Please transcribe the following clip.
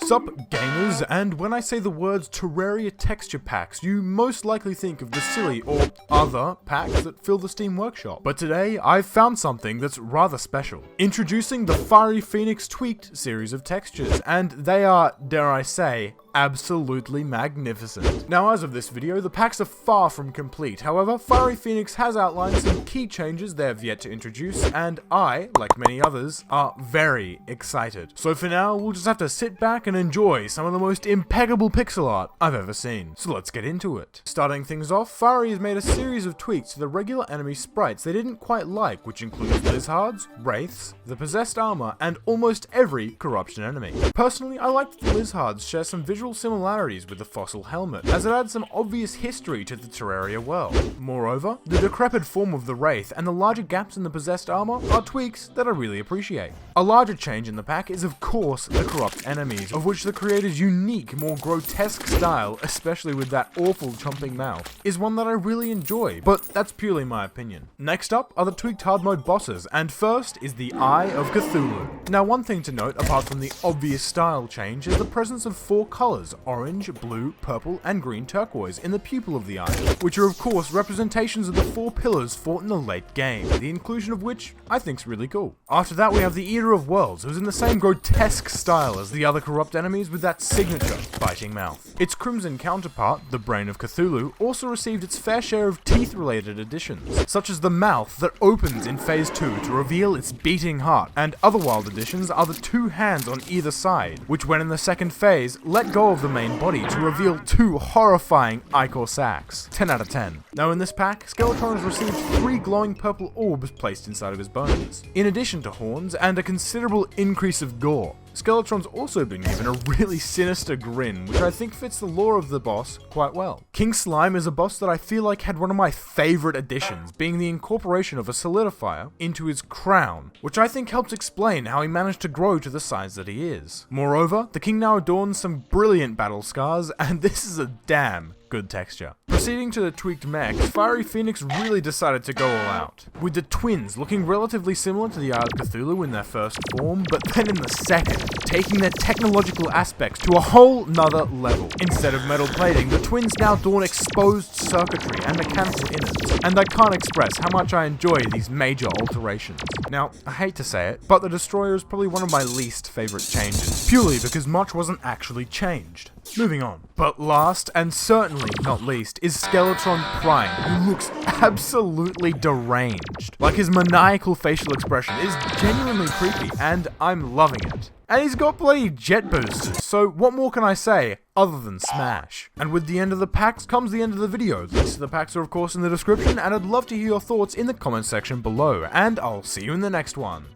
Sup gamers, and when I say the words Terraria texture packs, you most likely think of the silly or other packs that fill the Steam Workshop. But today, I've found something that's rather special. Introducing the FieryPheonix Tweaked series of textures, and they are, dare I say, absolutely magnificent. Now, as of this video, the packs are far from complete. However, FieryPheonix has outlined some key changes they have yet to introduce, and I, like many others, are very excited. So for now, we'll just have to sit back and enjoy some of the most impeccable pixel art I've ever seen. So let's get into it. Starting things off, Fiery has made a series of tweaks to the regular enemy sprites they didn't quite like, which includes lizards, wraiths, the possessed armor, and almost every corruption enemy. Personally, I like that the lizards share some visual similarities with the fossil helmet, as it adds some obvious history to the Terraria world. Moreover, the decrepit form of the wraith and the larger gaps in the possessed armor are tweaks that I really appreciate. A larger change in the pack is of course the corrupt enemies, of which the creator's unique, more grotesque style, especially with that awful chomping mouth, is one that I really enjoy, but that's purely my opinion. Next up are the tweaked hard mode bosses, and first is the Eye of Cthulhu. Now, one thing to note apart from the obvious style change is the presence of 4 colors: orange, blue, purple, and green turquoise in the pupil of the eye, which are of course representations of the 4 pillars fought in the late game, the inclusion of which I think's really cool. After that we have the Eater of Worlds, who's in the same grotesque style as the other corrupt enemies with that signature biting mouth. Its crimson counterpart, the Brain of Cthulhu, also received its fair share of teeth-related additions, such as the mouth that opens in Phase 2 to reveal its beating heart, and other wild additions are the 2 hands on either side, which when in the second phase, let go of the main body to reveal 2 horrifying ichor sacks. 10 out of 10. Now in this pack, Skeletron has received 3 glowing purple orbs placed inside of his bones. In addition to horns and a considerable increase of gore, Skeletron's also been given a really sinister grin, which I think fits the lore of the boss quite well. King Slime is a boss that I feel like had one of my favourite additions, being the incorporation of a solidifier into his crown, which I think helps explain how he managed to grow to the size that he is. Moreover, the king now adorns some brilliant battle scars, and this is a damn good texture. Proceeding to the tweaked mechs, FieryPheonix really decided to go all out, with the twins looking relatively similar to the Eye of Cthulhu in their first form, but then in the second, taking their technological aspects to a whole nother level. Instead of metal plating, the twins now adorn exposed circuitry and mechanical innards, and I can't express how much I enjoy these major alterations. Now, I hate to say it, but the Destroyer is probably one of my least favourite changes, purely because much wasn't actually changed. Moving on. But last, and certainly not least, is Skeletron Prime, who looks absolutely deranged. Like, his maniacal facial expression is genuinely creepy, and I'm loving it. And he's got bloody jet boosters, so what more can I say other than smash? And with the end of the packs comes the end of the video. Links to the packs are of course in the description, and I'd love to hear your thoughts in the comment section below, and I'll see you in the next one.